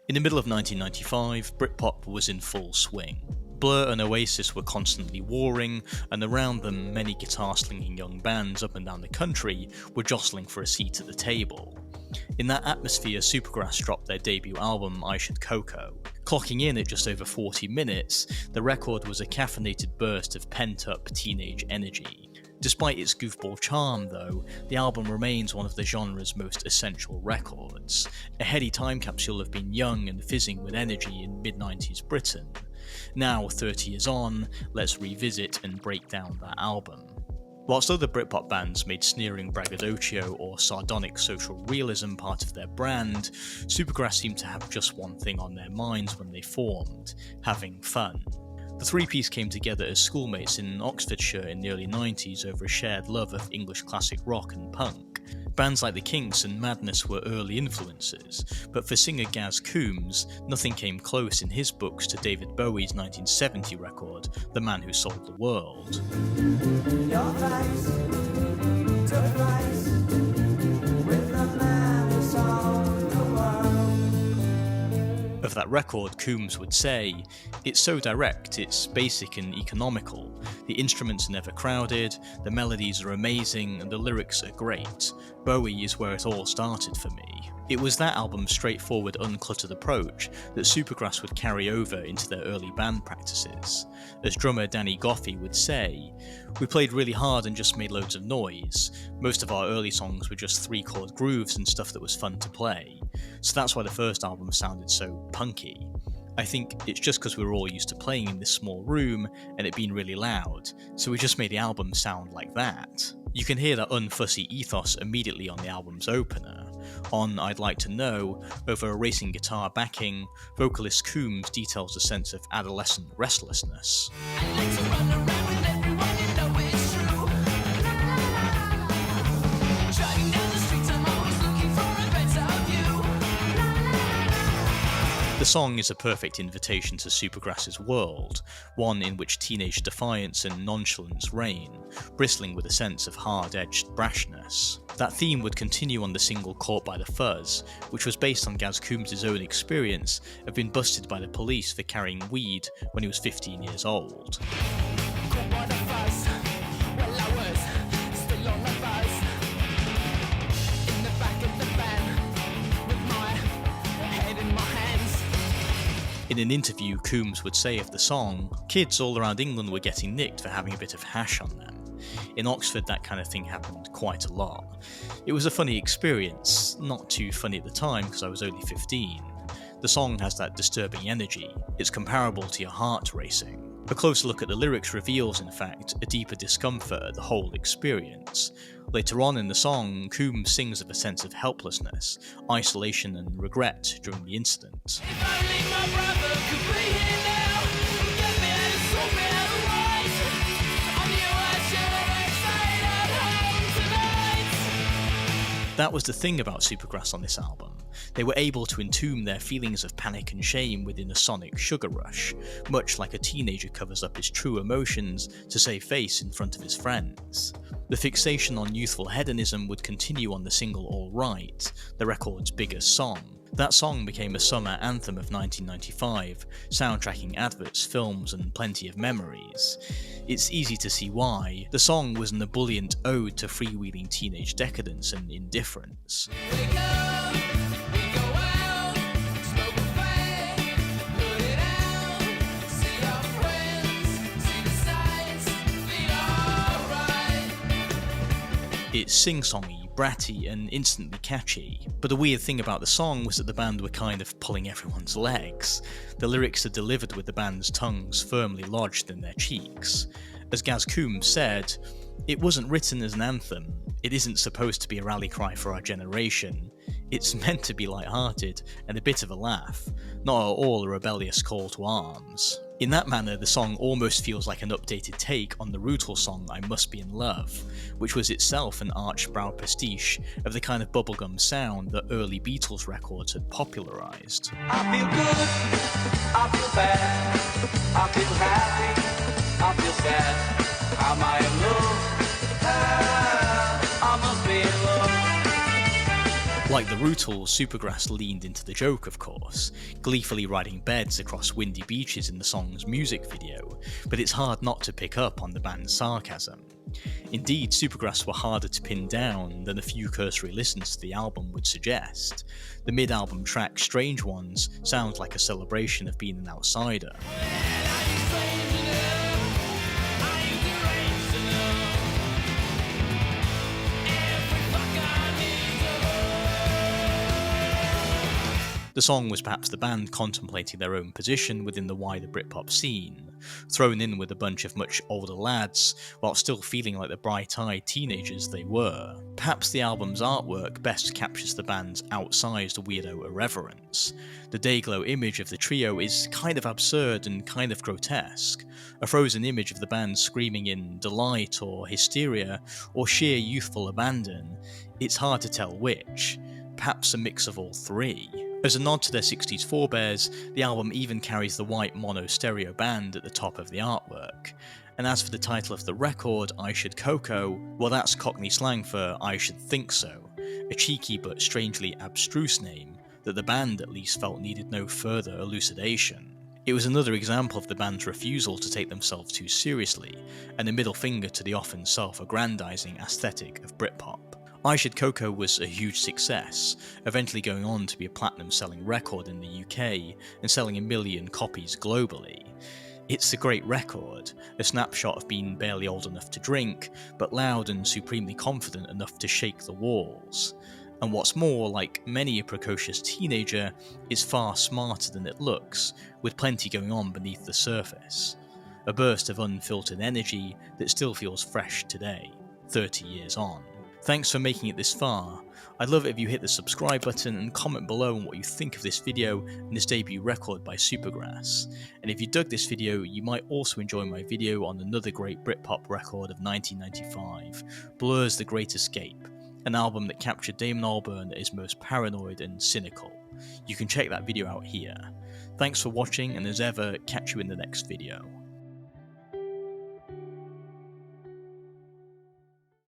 In the middle of 1995, Britpop was in full swing. Blur and Oasis were constantly warring, and around them many guitar-slinging young bands up and down the country were jostling for a seat at the table. In that atmosphere, Supergrass dropped their debut album I Should Coco. Clocking in at just over 40 minutes, the record was a caffeinated burst of pent-up teenage energy. Despite its goofball charm, though, the album remains one of the genre's most essential records, a heady time capsule of being young and fizzing with energy in mid-90s Britain. Now, 30 years on, let's revisit and break down that album. Whilst other Britpop bands made sneering braggadocio or sardonic social realism part of their brand, Supergrass seemed to have just one thing on their minds when they formed: having fun. The three-piece came together as schoolmates in Oxfordshire in the early 90s over a shared love of English classic rock and punk. Bands like the Kinks and Madness were early influences, but for singer Gaz Coombes, nothing came close in his books to David Bowie's 1970 record, The Man Who Sold the World. Your face took place with the man who sold the world. Of that record, Coombes would say, "It's so direct, it's basic and economical. The instruments are never crowded, the melodies are amazing, and the lyrics are great. Bowie is where it all started for me." It was that album's straightforward, uncluttered approach that Supergrass would carry over into their early band practices. As drummer Danny Goffey would say, "We played really hard and just made loads of noise. Most of our early songs were just 3-chord grooves and stuff that was fun to play. So that's why the first album sounded so punky. I think it's just because we were all used to playing in this small room and it being really loud, so we just made the album sound like that." You can hear that unfussy ethos immediately on the album's opener. On I'd Like to Know, over a racing guitar backing, vocalist Coombes details a sense of adolescent restlessness. I like to run around with everyone, you know it's true. Driving down the streets, I'm always looking for a better view. The song is a perfect invitation to Supergrass's world, one in which teenage defiance and nonchalance reign, bristling with a sense of hard-edged brashness. That theme would continue on the single Caught by the Fuzz, which was based on Gaz Coombes' own experience of being busted by the police for carrying weed when he was 15 years old. Caught by the fuzz. Well, I was still on the buzz. In the back of the van, with my head in my hands. In an interview, Coombes would say of the song, "Kids all around England were getting nicked for having a bit of hash on them. In Oxford, that kind of thing happened quite a lot. It was a funny experience, not too funny at the time because I was only 15. The song has that disturbing energy, it's comparable to your heart racing." A closer look at the lyrics reveals, in fact, a deeper discomfort at the whole experience. Later on in the song, Coombes sings of a sense of helplessness, isolation and regret during the incident. If only my brother could be here now, get me out and sort me out right. I knew I should have stayed at home tonight. That was the thing about Supergrass on this album. They were able to entomb their feelings of panic and shame within a sonic sugar rush, much like a teenager covers up his true emotions to save face in front of his friends. The fixation on youthful hedonism would continue on the single All Right, the record's biggest song. That song became a summer anthem of 1995, soundtracking adverts, films, and plenty of memories. It's easy to see why. The song was an ebullient ode to freewheeling teenage decadence and indifference. We go out, smoke a fag, put it out, see our friends, see the sights, feel alright. It's sing-songy, bratty, and instantly catchy, but the weird thing about the song was that the band were kind of pulling everyone's legs. The lyrics are delivered with the band's tongues firmly lodged in their cheeks. As Gaz Coombes said, "It wasn't written as an anthem, it isn't supposed to be a rally cry for our generation. It's meant to be light-hearted and a bit of a laugh, not at all a rebellious call to arms." In that manner, the song almost feels like an updated take on the Rootle song I Must Be in Love, which was itself an arch-brow pastiche of the kind of bubblegum sound that early Beatles records had popularised. I feel good, I feel bad, I feel happy, I feel sad. Am I in love? I must be in love. Like the Rutles, Supergrass leaned into the joke, of course, gleefully riding beds across windy beaches in the song's music video, but it's hard not to pick up on the band's sarcasm. Indeed, Supergrass were harder to pin down than a few cursory listens to the album would suggest. The mid-album track Strange Ones sounds like a celebration of being an outsider. The song was perhaps the band contemplating their own position within the wider Britpop scene, thrown in with a bunch of much older lads, while still feeling like the bright-eyed teenagers they were. Perhaps the album's artwork best captures the band's outsized weirdo irreverence. The Dayglow image of the trio is kind of absurd and kind of grotesque, a frozen image of the band screaming in delight or hysteria or sheer youthful abandon. It's hard to tell which, perhaps a mix of all three. As a nod to their 60s forebears, the album even carries the white mono stereo band at the top of the artwork. And as for the title of the record, I Should Coco, well, that's Cockney slang for I Should Think So, a cheeky but strangely abstruse name that the band at least felt needed no further elucidation. It was another example of the band's refusal to take themselves too seriously, and a middle finger to the often self-aggrandizing aesthetic of Britpop. I Should Coco was a huge success, eventually going on to be a platinum-selling record in the UK and selling 1 million copies globally. It's a great record, a snapshot of being barely old enough to drink, but loud and supremely confident enough to shake the walls. And what's more, like many a precocious teenager, it's far smarter than it looks, with plenty going on beneath the surface. A burst of unfiltered energy that still feels fresh today, 30 years on. Thanks for making it this far. I'd love it if you hit the subscribe button and comment below on what you think of this video and this debut record by Supergrass. And if you dug this video, you might also enjoy my video on another great Britpop record of 1995, Blur's The Great Escape, an album that captured Damon Albarn at his most paranoid and cynical. You can check that video out here. Thanks for watching, and as ever, catch you in the next video.